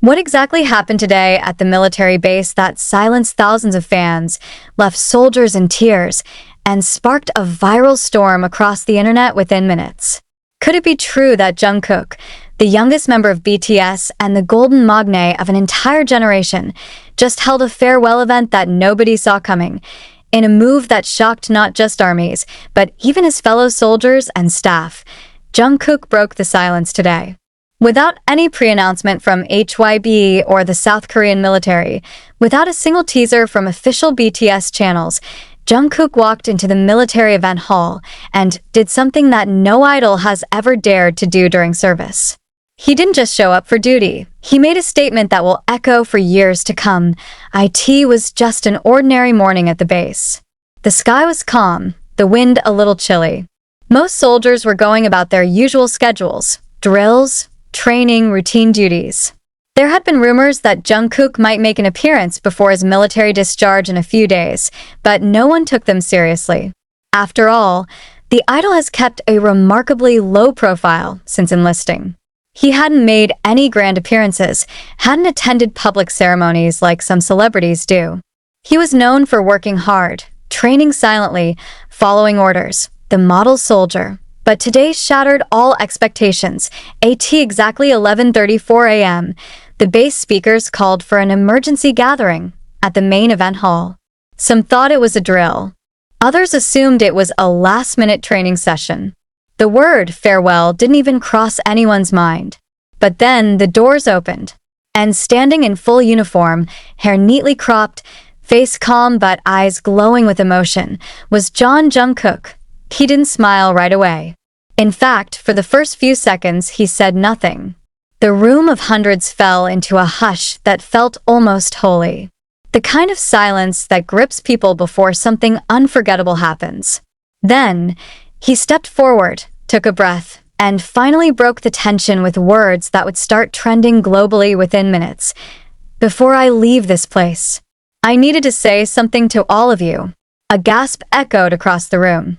What exactly happened today at the military base that silenced thousands of fans, left soldiers in tears, and sparked a viral storm across the internet within minutes? Could it be true that Jungkook, the youngest member of BTS and the golden magne of an entire generation, just held a farewell event that nobody saw coming, in a move that shocked not just armies, but even his fellow soldiers and staff? Jungkook broke the silence today. Without any pre-announcement from HYB or the South Korean military, without a single teaser from official BTS channels, Jungkook walked into the military event hall and did something that no idol has ever dared to do during service. He didn't just show up for duty. He made a statement that will echo for years to come. It was just an ordinary morning at the base. The sky was calm, the wind a little chilly. Most soldiers were going about their usual schedules, drills, training, routine duties. There had been rumors that Jungkook might make an appearance before his military discharge in a few days, but no one took them seriously. After all, the idol has kept a remarkably low profile since enlisting. He hadn't made any grand appearances, hadn't attended public ceremonies like some celebrities do. He was known for working hard, training silently, following orders, the model soldier. But today shattered all expectations. At exactly 11:34 a.m., the base speakers called for an emergency gathering at the main event hall. Some thought it was a drill. Others assumed it was a last-minute training session. The word farewell didn't even cross anyone's mind. But then the doors opened, and standing in full uniform, hair neatly cropped, face calm but eyes glowing with emotion, was Jungkook. He didn't smile right away. In fact, for the first few seconds, he said nothing. The room of hundreds fell into a hush that felt almost holy. The kind of silence that grips people before something unforgettable happens. Then, he stepped forward, took a breath, and finally broke the tension with words that would start trending globally within minutes. "Before I leave this place, I needed to say something to all of you." A gasp echoed across the room.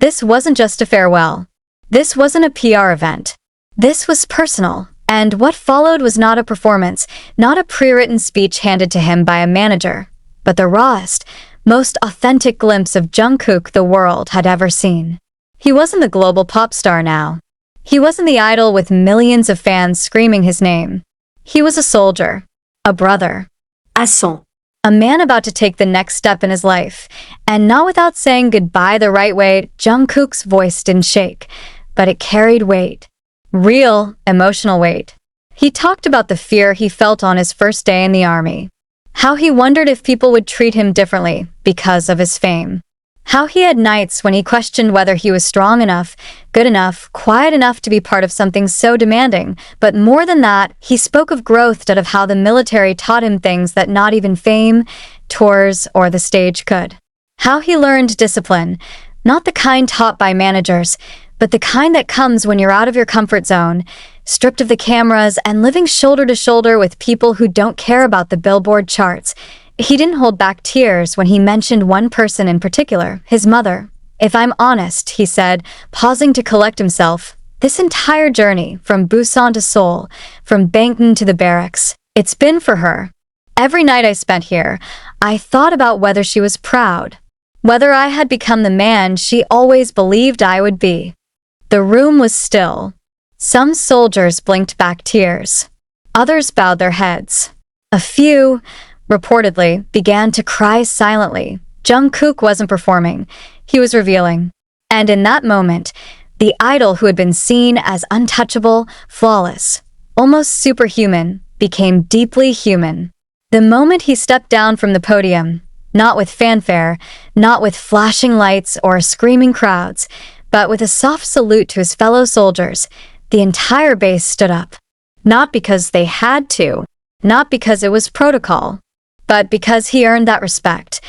This wasn't just a farewell. This wasn't a PR event. This was personal, and what followed was not a performance, not a pre-written speech handed to him by a manager, but the rawest, most authentic glimpse of Jungkook the world had ever seen. He wasn't the global pop star now. He wasn't the idol with millions of fans screaming his name. He was a soldier, a brother, a man about to take the next step in his life, and not without saying goodbye the right way. Jungkook's voice didn't shake, but it carried weight. Real, emotional weight. He talked about the fear he felt on his first day in the army. How he wondered if people would treat him differently because of his fame. How he had nights when he questioned whether he was strong enough, good enough, quiet enough to be part of something so demanding. But more than that, he spoke of growth out of how the military taught him things that not even fame, tours, or the stage could. How he learned discipline, not the kind taught by managers, but the kind that comes when you're out of your comfort zone, stripped of the cameras and living shoulder to shoulder with people who don't care about the Billboard charts. He didn't hold back tears when he mentioned one person in particular, his mother. "If I'm honest," he said, pausing to collect himself, "this entire journey, from Busan to Seoul, from Bangkok to the barracks, it's been for her. Every night I spent here, I thought about whether she was proud, whether I had become the man she always believed I would be." The room was still. Some soldiers blinked back tears. Others bowed their heads. A few, reportedly, began to cry silently. Jungkook wasn't performing. He was revealing. And in that moment, the idol who had been seen as untouchable, flawless, almost superhuman, became deeply human. The moment he stepped down from the podium, not with fanfare, not with flashing lights or screaming crowds, but with a soft salute to his fellow soldiers, the entire base stood up. Not because they had to, not because it was protocol, but because he earned that respect.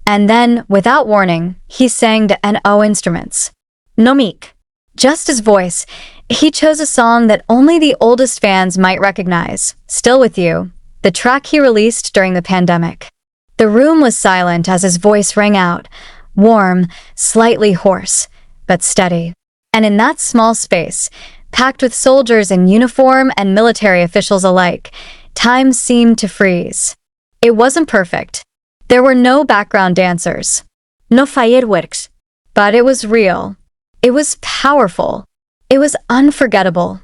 And then, without warning, he sang the NO instruments. Nomik. Just his voice, he chose a song that only the oldest fans might recognize, Still With You, the track he released during the pandemic. The room was silent as his voice rang out, warm, slightly hoarse, but steady. And in that small space, packed with soldiers in uniform and military officials alike, time seemed to freeze. It wasn't perfect. There were no background dancers. No fireworks. But it was real. It was powerful. It was unforgettable.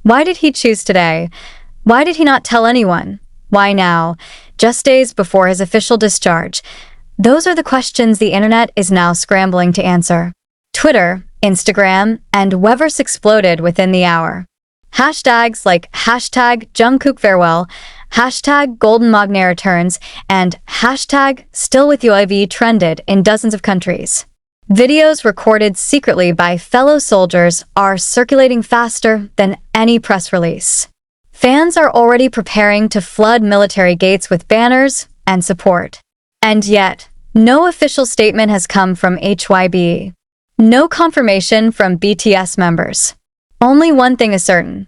Why did he choose today? Why did he not tell anyone? Why now, just days before his official discharge? Those are the questions the internet is now scrambling to answer. Twitter, Instagram, and Weverse exploded within the hour. Hashtags like hashtag Jungkook farewell, hashtag Golden Magne returns, and hashtag Still with UIV trended in dozens of countries. Videos recorded secretly by fellow soldiers are circulating faster than any press release. Fans are already preparing to flood military gates with banners and support. And yet, no official statement has come from HYB. No confirmation from BTS members. Only one thing is certain.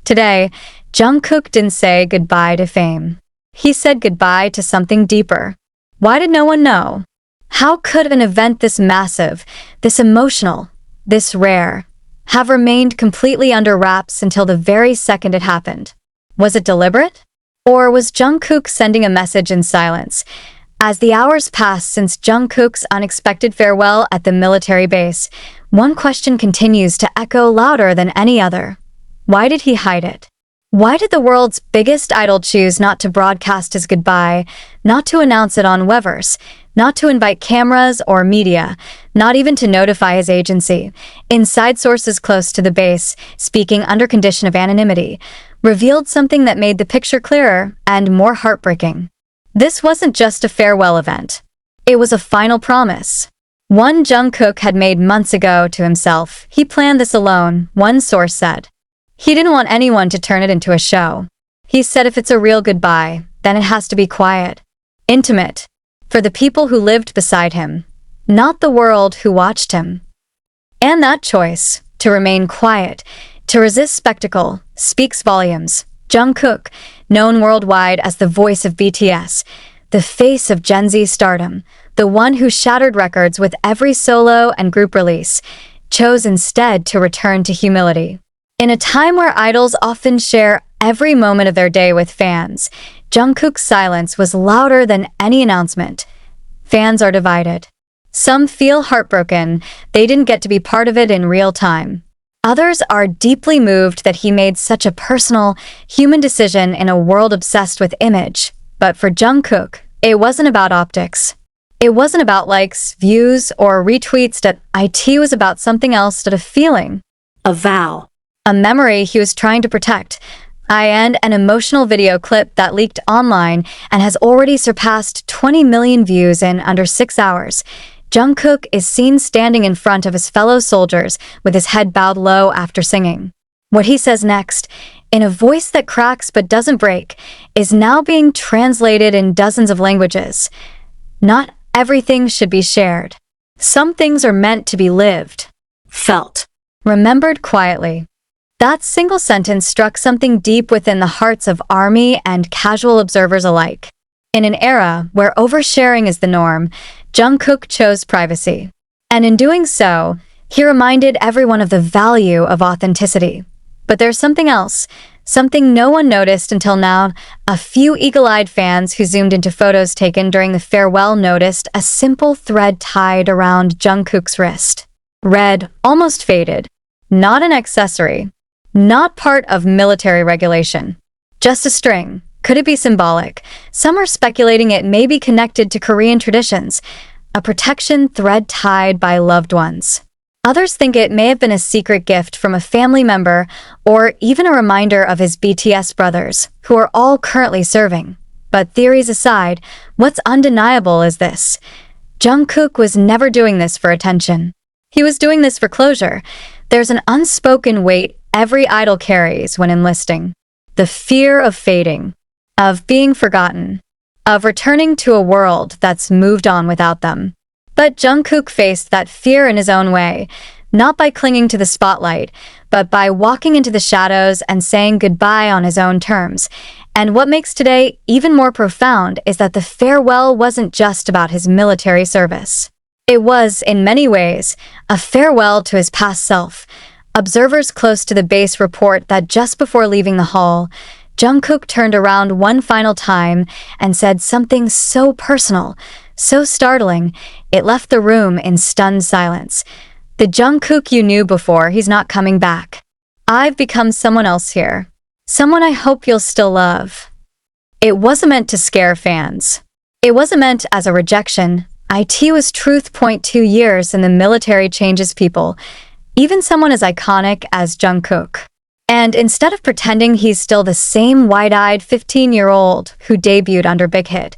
Today, Jungkook didn't say goodbye to fame. He said goodbye to something deeper. Why did no one know? How could an event this massive, this emotional, this rare, have remained completely under wraps until the very second it happened? Was it deliberate? Or was Jungkook sending a message in silence? As the hours passed since Jungkook's unexpected farewell at the military base, one question continues to echo louder than any other. Why did he hide it? Why did the world's biggest idol choose not to broadcast his goodbye, not to announce it on Weverse, not to invite cameras or media, not even to notify his agency? Inside sources close to the base, speaking under condition of anonymity, revealed something that made the picture clearer and more heartbreaking. This wasn't just a farewell event. It was a final promise. One Jungkook had made months ago to himself. He planned this alone, one source said. He didn't want anyone to turn it into a show. He said if it's a real goodbye, then it has to be quiet, intimate, for the people who lived beside him, not the world who watched him. And that choice, to remain quiet, to resist spectacle, speaks volumes. Jungkook, known worldwide as the voice of BTS, the face of Gen Z stardom, the one who shattered records with every solo and group release, chose instead to return to humility. In a time where idols often share every moment of their day with fans, Jungkook's silence was louder than any announcement. Fans are divided. Some feel heartbroken they didn't get to be part of it in real time. Others are deeply moved that he made such a personal, human decision in a world obsessed with image. But for Jungkook, it wasn't about optics. It wasn't about likes, views, or retweets. That it was about something else, that a feeling. A vow. A memory he was trying to protect. And an emotional video clip that leaked online and has already surpassed 20 million views in under 6 hours. Jungkook is seen standing in front of his fellow soldiers with his head bowed low after singing. What he says next, in a voice that cracks but doesn't break, is now being translated in dozens of languages. Not everything should be shared. Some things are meant to be lived, felt, remembered quietly. That single sentence struck something deep within the hearts of ARMY and casual observers alike. In an era where oversharing is the norm, Jungkook chose privacy. And in doing so, he reminded everyone of the value of authenticity. But there's something else, something no one noticed until now. A few eagle-eyed fans who zoomed into photos taken during the farewell noticed a simple thread tied around Jungkook's wrist. Red, almost faded. Not an accessory. Not part of military regulation. Just a string. Could it be symbolic? Some are speculating it may be connected to Korean traditions, a protection thread tied by loved ones. Others think it may have been a secret gift from a family member or even a reminder of his BTS brothers, who are all currently serving. But theories aside, what's undeniable is this. Jungkook was never doing this for attention. He was doing this for closure. There's an unspoken weight every idol carries when enlisting. The fear of fading, of being forgotten, of returning to a world that's moved on without them. But Jungkook faced that fear in his own way, not by clinging to the spotlight, but by walking into the shadows and saying goodbye on his own terms. And what makes today even more profound is that the farewell wasn't just about his military service. It was, in many ways, a farewell to his past self. Observers close to the base report that just before leaving the hall, Jungkook turned around one final time and said something so personal, so startling, it left the room in stunned silence. The Jungkook you knew before, he's not coming back. I've become someone else here. Someone I hope you'll still love. It wasn't meant to scare fans. It wasn't meant as a rejection. IT was truth. 2 years in the military changes people, even someone as iconic as Jungkook. And instead of pretending he's still the same wide-eyed 15-year-old who debuted under Big Hit,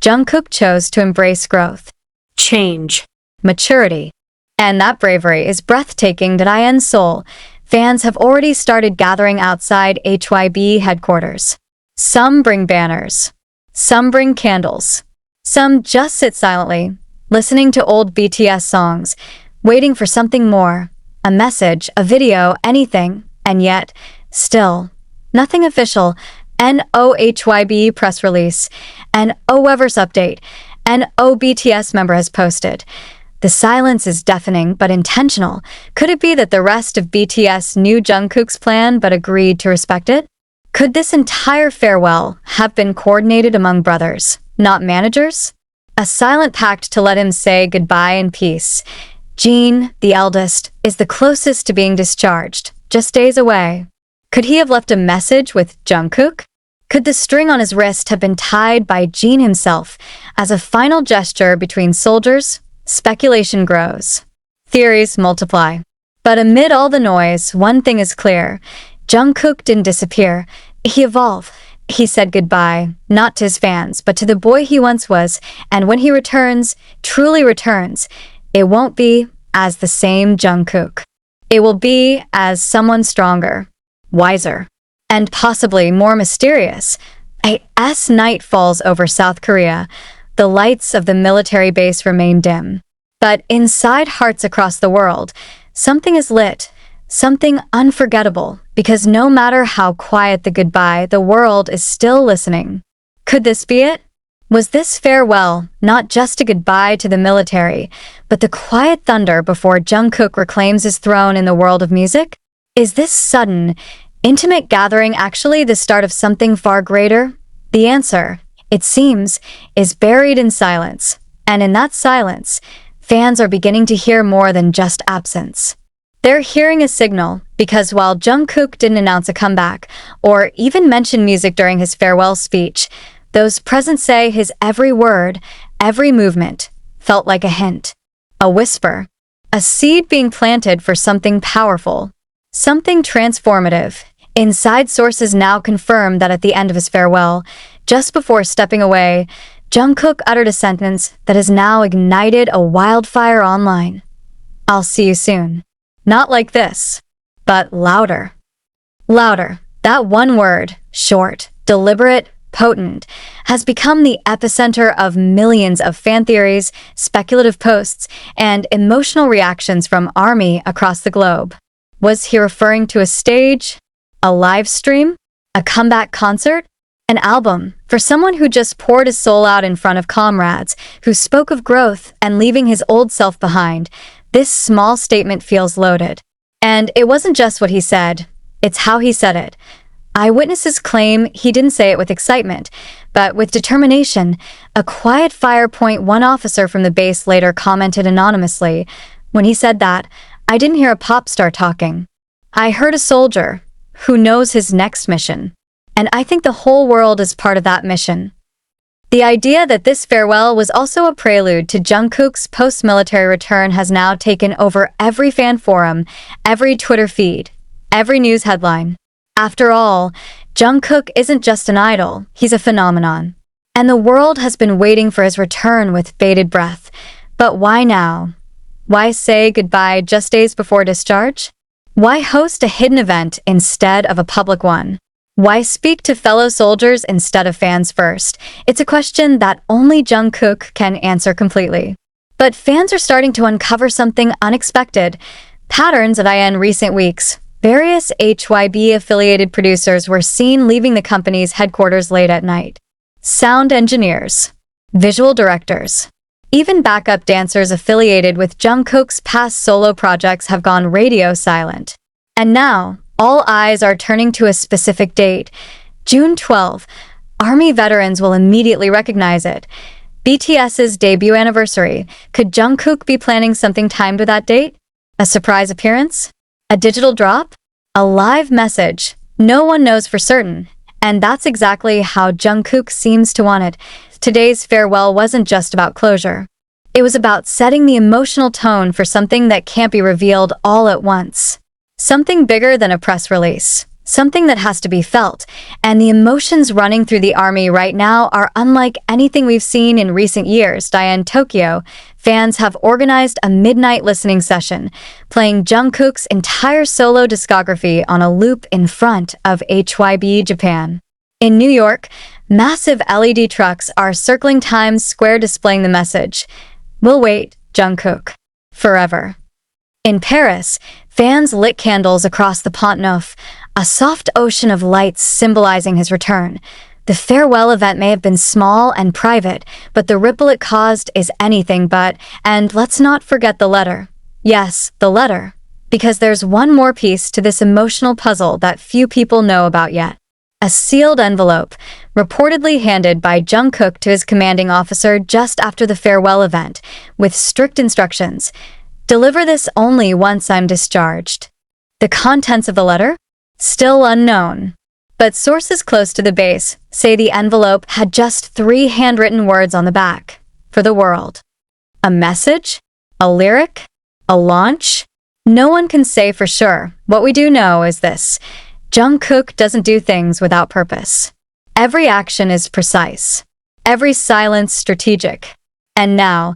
Jungkook chose to embrace growth, change, maturity. And that bravery is breathtaking. In Seoul, fans have already started gathering outside HYB headquarters. Some bring banners. Some bring candles. Some just sit silently, listening to old BTS songs, waiting for something more, a message, a video, anything. And yet, still, nothing official. NOHYB press release. Weverse update. BTS member has posted. The silence is deafening but intentional. Could it be that the rest of BTS knew Jungkook's plan but agreed to respect it? Could this entire farewell have been coordinated among brothers, not managers? A silent pact to let him say goodbye in peace. Jin, the eldest, is the closest to being discharged, just days away. Could he have left a message with Jungkook? Could the string on his wrist have been tied by Jin himself as a final gesture between soldiers? Speculation grows. Theories multiply. But amid all the noise, one thing is clear. Jungkook didn't disappear. He evolved. He said goodbye, not to his fans, but to the boy he once was. And when he returns, truly returns, it won't be as the same Jungkook. It will be as someone stronger, wiser, and possibly more mysterious. As night falls over South Korea, the lights of the military base remain dim. But inside hearts across the world, something is lit, something unforgettable, because no matter how quiet the goodbye, the world is still listening. Could this be it? Was this farewell not just a goodbye to the military, but the quiet thunder before Jungkook reclaims his throne in the world of music? Is this sudden, intimate gathering actually the start of something far greater? The answer, it seems, is buried in silence. And in that silence, fans are beginning to hear more than just absence. They're hearing a signal, because while Jungkook didn't announce a comeback, or even mention music during his farewell speech, those present say his every word, every movement, felt like a hint, a whisper, a seed being planted for something powerful, something transformative. Inside sources now confirm that at the end of his farewell, just before stepping away, Jungkook uttered a sentence that has now ignited a wildfire online. I'll see you soon. Not like this, but louder. Louder. That one word, short, deliberate, potent, has become the epicenter of millions of fan theories, speculative posts, and emotional reactions from ARMY across the globe. Was he referring to a stage, a live stream, a comeback concert, an album? For someone who just poured his soul out in front of comrades, who spoke of growth and leaving his old self behind, this small statement feels loaded. And it wasn't just what he said, it's how he said it. Eyewitnesses claim he didn't say it with excitement, but with determination. A quiet fire. One officer from the base later commented anonymously, when he said that, I didn't hear a pop star talking. I heard a soldier who knows his next mission. And I think the whole world is part of that mission. The idea that this farewell was also a prelude to Jungkook's post-military return has now taken over every fan forum, every Twitter feed, every news headline. After all, Jungkook isn't just an idol, he's a phenomenon. And the world has been waiting for his return with bated breath. But why now? Why say goodbye just days before discharge? Why host a hidden event instead of a public one? Why speak to fellow soldiers instead of fans first? It's a question that only Jungkook can answer completely. But fans are starting to uncover something unexpected. Patterns in recent weeks. Various HYB-affiliated producers were seen leaving the company's headquarters late at night. Sound engineers, visual directors, even backup dancers affiliated with Jungkook's past solo projects have gone radio silent. And now, all eyes are turning to a specific date, June 12. Army veterans will immediately recognize it. BTS's debut anniversary. Could Jungkook be planning something timed with that date? A surprise appearance? A digital drop? A live message? No one knows for certain. And that's exactly how Jungkook seems to want it. Today's farewell wasn't just about closure. It was about setting the emotional tone for something that can't be revealed all at once. Something bigger than a press release. Something that has to be felt. And the emotions running through the army right now are unlike anything we've seen in recent years. In Tokyo, fans have organized a midnight listening session, playing Jungkook's entire solo discography on a loop in front of HYB Japan. In New York, massive LED trucks are circling Times Square displaying the message, "We'll wait, Jungkook, forever." In Paris, fans lit candles across the Pont Neuf, a soft ocean of lights symbolizing his return. The farewell event may have been small and private, but the ripple it caused is anything but. And let's not forget the letter. Yes, the letter. Because there's one more piece to this emotional puzzle that few people know about yet. A sealed envelope, reportedly handed by Jungkook to his commanding officer just after the farewell event, with strict instructions. Deliver this only once I'm discharged. The contents of the letter? Still unknown. But sources close to the base say the envelope had just 3 handwritten words on the back. For the world. A message? A lyric? A launch? No one can say for sure. What we do know is this. Jungkook doesn't do things without purpose. Every action is precise. Every silence strategic. And now,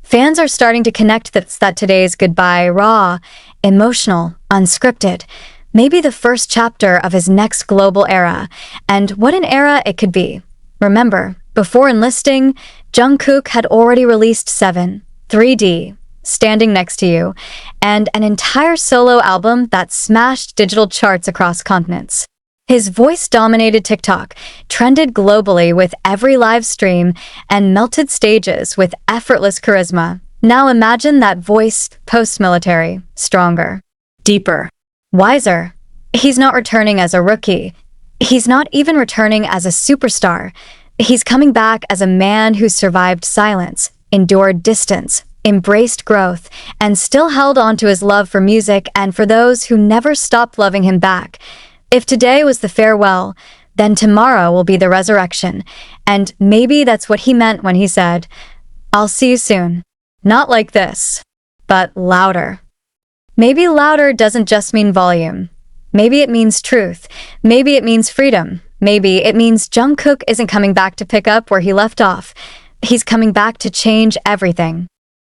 fans are starting to connect that today's goodbye raw, emotional, unscripted. Maybe the first chapter of his next global era. And what an era it could be. Remember, before enlisting, Jungkook had already released 7, 3D, Standing Next to You, and an entire solo album that smashed digital charts across continents. His voice-dominated TikTok trended globally with every live stream and melted stages with effortless charisma. Now imagine that voice post-military, stronger, deeper, wiser. He's not returning as a rookie. He's not even returning as a superstar. He's coming back as a man who survived silence, endured distance, embraced growth, and still held on to his love for music and for those who never stopped loving him back. If today was the farewell, then tomorrow will be the resurrection. And maybe that's what he meant when he said, "I'll see you soon." Not like this, but louder. Maybe louder doesn't just mean volume. Maybe it means truth. Maybe it means freedom. Maybe it means Jungkook isn't coming back to pick up where he left off. He's coming back to change everything.